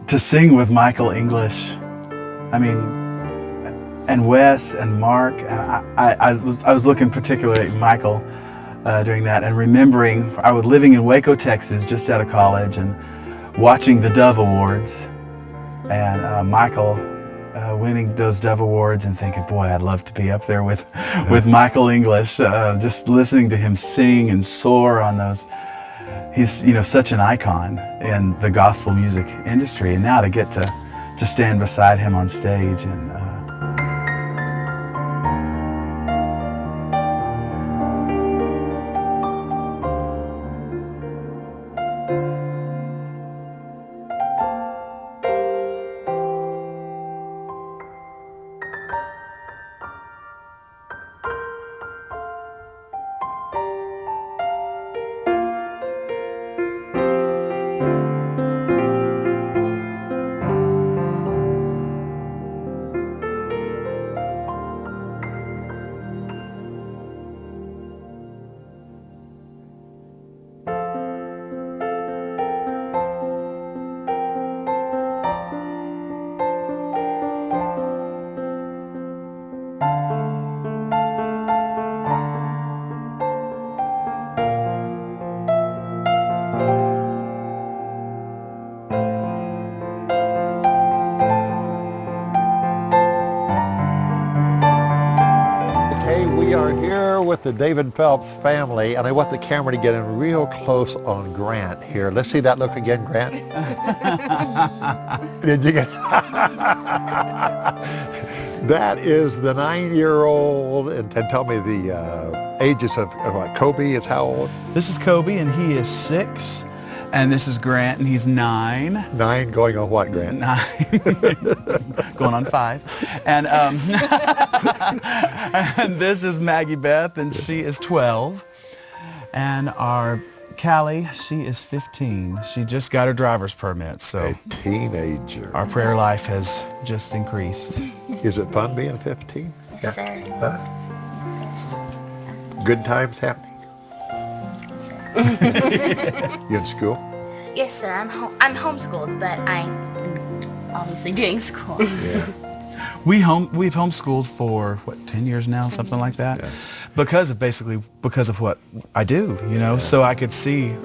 to sing with Michael English, I mean, and Wes and Mark, and I was looking particularly at Michael during that, and remembering I was living in Waco, Texas, just out of college, and watching the Dove Awards, and Michael winning those Dove Awards, and thinking, boy, I'd love to be up there with Michael English, just listening to him sing and soar on those. He's, you know, such an icon in the gospel music industry, and now to get to stand beside him on stage and We are here with the David Phelps family, and I want the camera to get in real close on Grant here. Let's see that look again, Grant. Did you get that? Is the 9-year-old, and tell me the ages of what? Kobe is how old? This is Kobe, and he is 6. And this is Grant, and he's 9. 9 going on what, Grant? 9. Going on 5. And, and this is Maggie Beth, and she is 12. And our Callie, she is 15. She just got her driver's permit, so. A teenager. Our prayer life has just increased. Is it fun being 15? Yes, sir. Huh? Good times happening? You in school? Yes, sir. I'm homeschooled, but I'm obviously doing school. Yeah. We've homeschooled for what, 10 years now, something like that, Yeah. because of what I do, you know. Yeah. So I could see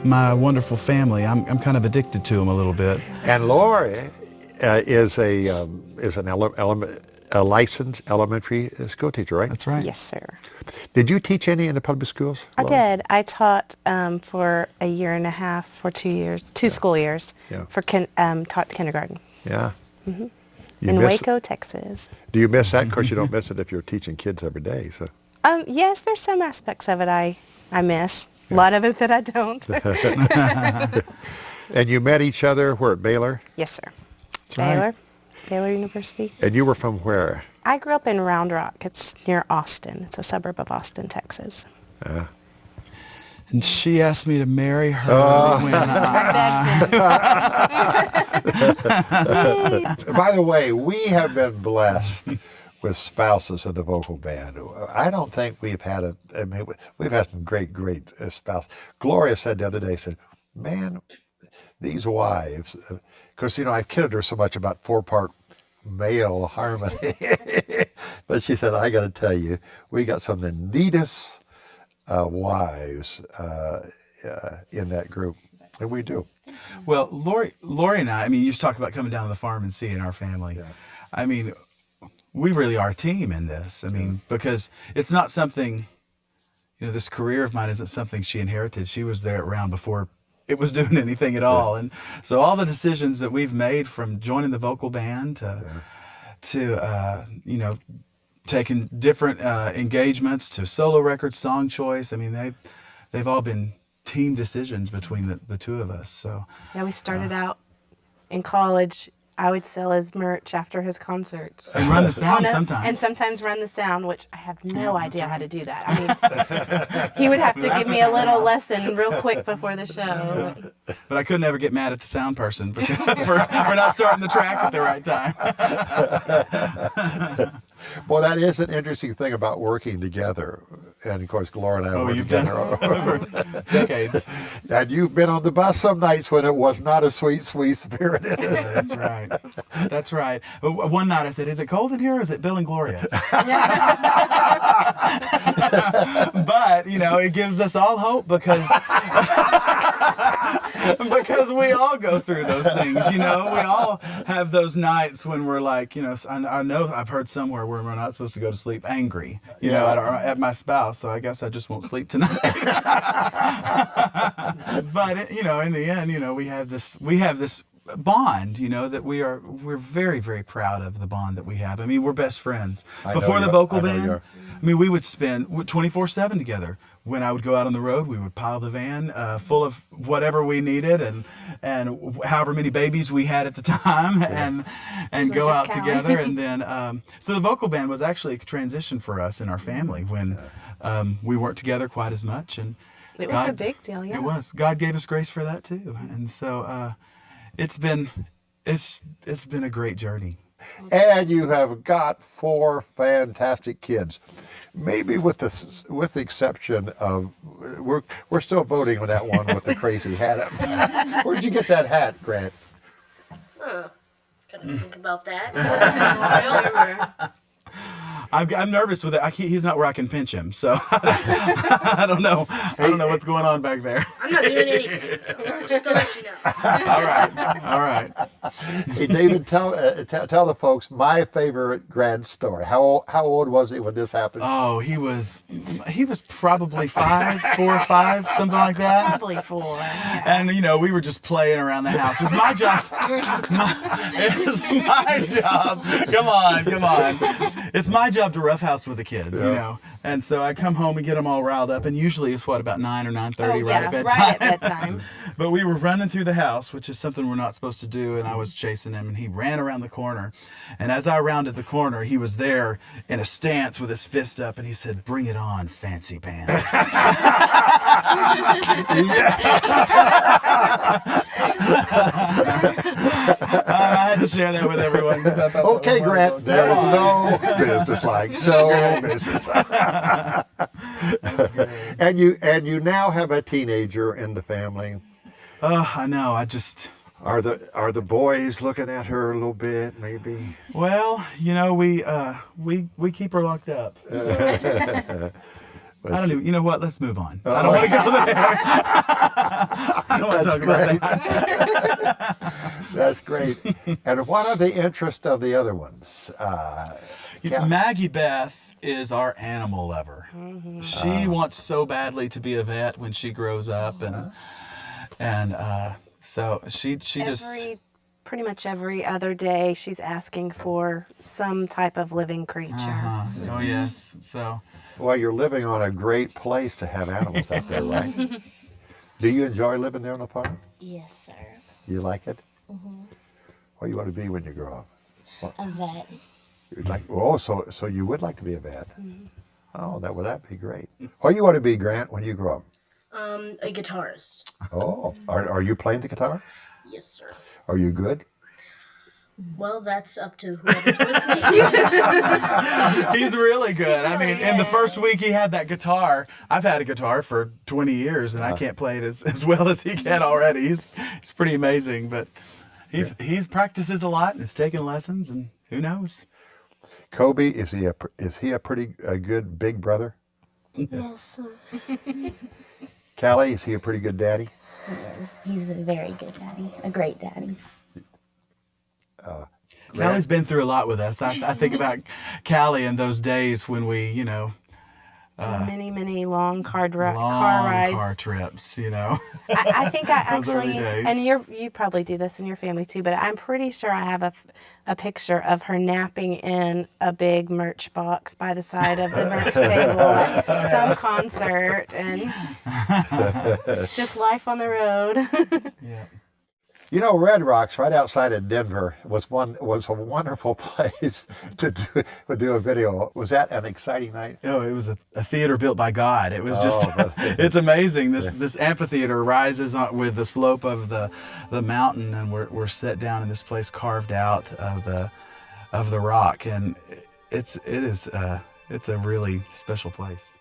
my wonderful family. I'm kind of addicted to them a little bit. And Lori is a licensed elementary school teacher, right? That's right. Yes, sir. Did you teach any in the public schools, I Lori? did. I taught for a year and a half, for 2 years, two school years, Yeah. taught kindergarten Yeah. in miss- Waco, Texas. Do you miss that? Of course, you don't miss it if you're teaching kids every day. So. Yes, there's some aspects of it I miss. A lot of it that I don't. And you met each other where, at Baylor? Yes, sir. That's right. Baylor University. And you were from where? I grew up in Round Rock. It's near Austin. It's a suburb of Austin, Texas. And she asked me to marry her when By the way, we have been blessed with spouses in the vocal band. I don't think we've had we've had some great spouses. Gloria said the other day, man, these wives, because, you know, I've kidded her so much about 4-part male harmony. But she said, I got to tell you, we got some of the neatest wives in that group. And we do. Well, Lori and I mean, you just talk about coming down to the farm and seeing our family. Yeah. I mean, we really are a team in this. I mean, because it's not something, you know, this career of mine isn't something she inherited. She was there around before it was doing anything at all. And so all the decisions that we've made, from joining the vocal band to you know, taking different engagements, to solo records, song choice, I mean, they've all been team decisions between the two of us. So Yeah, we started out in college. I would sell his merch after his concerts. And run the sound sometimes. And sometimes run the sound, which I have no idea how to do that. I mean, He would have to give me a little lesson real quick before the show. But I could never get mad at the sound person for not starting the track at the right time. Well, that is an interesting thing about working together. And of course, Gloria and I work You've together done over decades. And you've been on the bus some nights when it was not a sweet, sweet spirit in it. That's right. That's right. One night I said, "Is it cold in here or is it Bill and Gloria?" But, it gives us all hope because we all go through those things, We all have those nights when we're like, I know I've heard somewhere where we're not supposed to go to sleep angry, at my spouse. So I guess I just won't sleep tonight. But in the end, we have this bond, that we're very, very proud of the bond that we have. I mean, we're best friends. Before the vocal band, we would spend 24/7 together. When I would go out on the road, we would pile the van full of whatever we needed and however many babies we had at the time and go out together. And then, so the vocal band was actually a transition for us in our family when we weren't together quite as much. And it was a big deal, yeah. It was. God gave us grace for that too. And so it's been a great journey. And you have got 4 fantastic kids. Maybe with the exception of we're still voting on that one with the crazy hat up. Where'd you get that hat, Grant? Gotta think about that. I'm nervous with it. He's not where I can pinch him, so I don't know. I don't know what's going on back there. I'm not doing anything, so just to let you know. All right. Hey, David, tell the folks my favorite Grant story. How old was he when this happened? Oh, he was probably 5, 4 or 5, something like that. Probably 4. Yeah. And we were just playing around the house. It's my job. It's my job. Come on. It's my job to roughhouse with the kids, And so I come home and get them all riled up, and usually it's about 9 or 9:30, right at bedtime. Right at bedtime. But we were running through the house, which is something we're not supposed to do, and I was chasing him, and he ran around the corner. And as I rounded the corner, he was there in a stance with his fist up, and he said, "Bring it on, fancy pants." I had to share that with everyone. Okay, Grant, there is no business like show business. And you now have a teenager in the family. I know. Are the boys looking at her a little bit, maybe? Well, we keep her locked up. So. I don't even. You know what? Let's move on. I don't want to go there. I don't want to talk about that. That's great. And what are the interests of the other ones? Maggie Beth is our animal lover. Mm-hmm. She wants so badly to be a vet when she grows up, and so she just. Pretty much every other day, she's asking for some type of living creature. Oh yes. So. Well, you're living on a great place to have animals out there, right? Do you enjoy living there on the farm? Yes, sir. You like it? Mm-hmm. What do you want to be when you grow up? A vet. You'd like? Oh, so you would like to be a vet? Mm-hmm. Oh, that'd be great. What do you want to be, Grant, when you grow up? A guitarist. Oh, are you playing the guitar? Yes, sir. Are you good? Well, that's up to whoever's listening. He's really good. I mean, in the first week he had that guitar. I've had a guitar for 20 years, and I can't play it as well as he can already. He's pretty amazing, but he's practices a lot and is taking lessons, and who knows? Kobe, is he a pretty good big brother? Yes, sir. Callie, is he a pretty good daddy? Yes, he's a very good daddy. A great daddy. Callie's been through a lot with us. I think about Callie and those days when we, many long car rides. Car trips, I think I actually, days. and you probably do this in your family too, but I'm pretty sure I have a picture of her napping in a big merch box by the side of the merch table at some concert, and it's just life on the road. Yeah. You know, Red Rocks, right outside of Denver, was a wonderful place to do a video. Was that an exciting night? Oh, it was a theater built by God. It was just, Oh, it's amazing. This amphitheater rises on, with the slope of the mountain, and we're set down in this place carved out of the rock, and it's a really special place.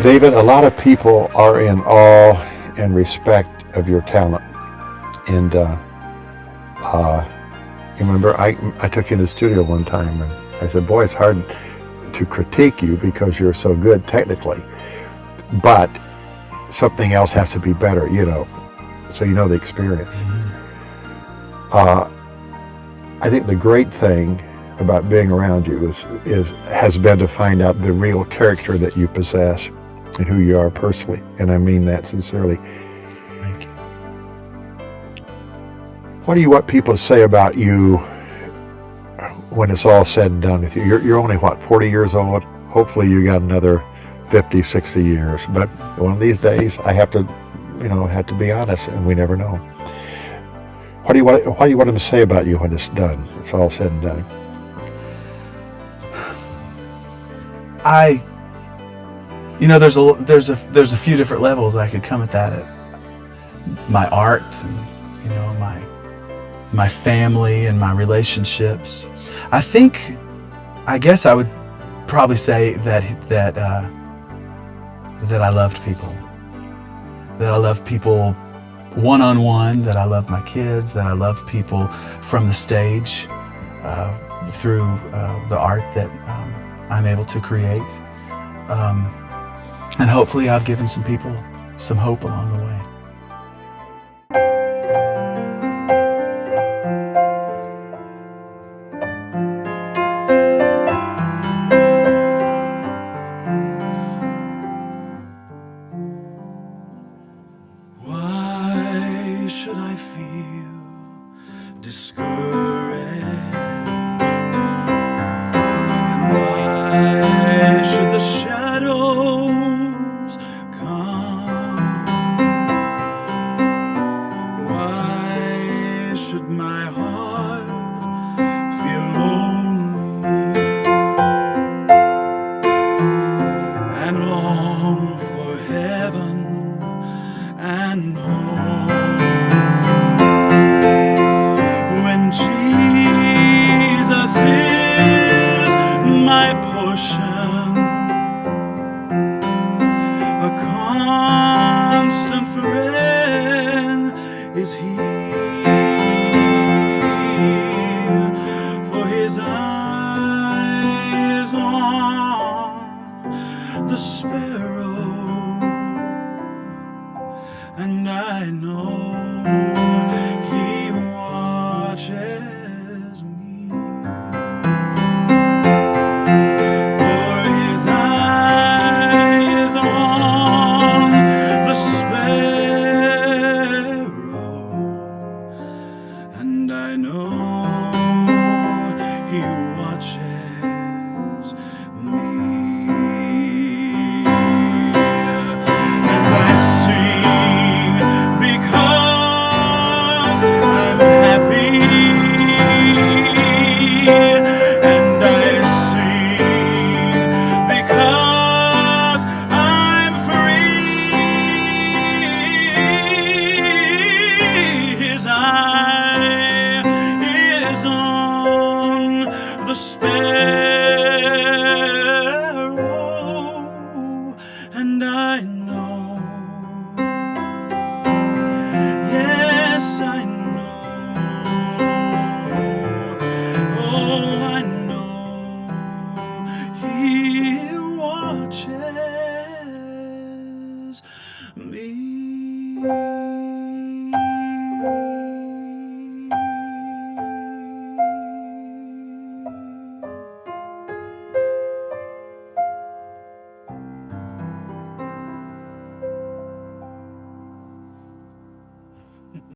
David, a lot of people are in awe and respect of your talent. And you remember, I took you in the studio one time and I said, boy, it's hard to critique you because you're so good technically, but something else has to be better, you know, so you know the experience. I think the great thing about being around you has been to find out the real character that you possess and who you are personally, and I mean that sincerely. Thank you. What do you want people to say about you when it's all said and done with you? You're only, what, 40 years old? Hopefully you got another 50, 60 years. But one of these days, I have to be honest, and we never know. What do you want them to say about you when it's done? It's all said and done. There's a few different levels I could come at that. My art, and, my family and my relationships. I guess I would probably say that I loved people. That I love people one-on-one, that I love my kids, that I love people from the stage through the art that I'm able to create. And hopefully I've given some people some hope along the way. Why should I feel discouraged? And why should the shadows come? the sparrow, and I know he watches me. For his eyes on the sparrow, and I know he watches me. And I sing because I'm happy, and I sing because I'm free. His eye is on the sparrow, and I know, yes, I know, oh, I know, he watches me.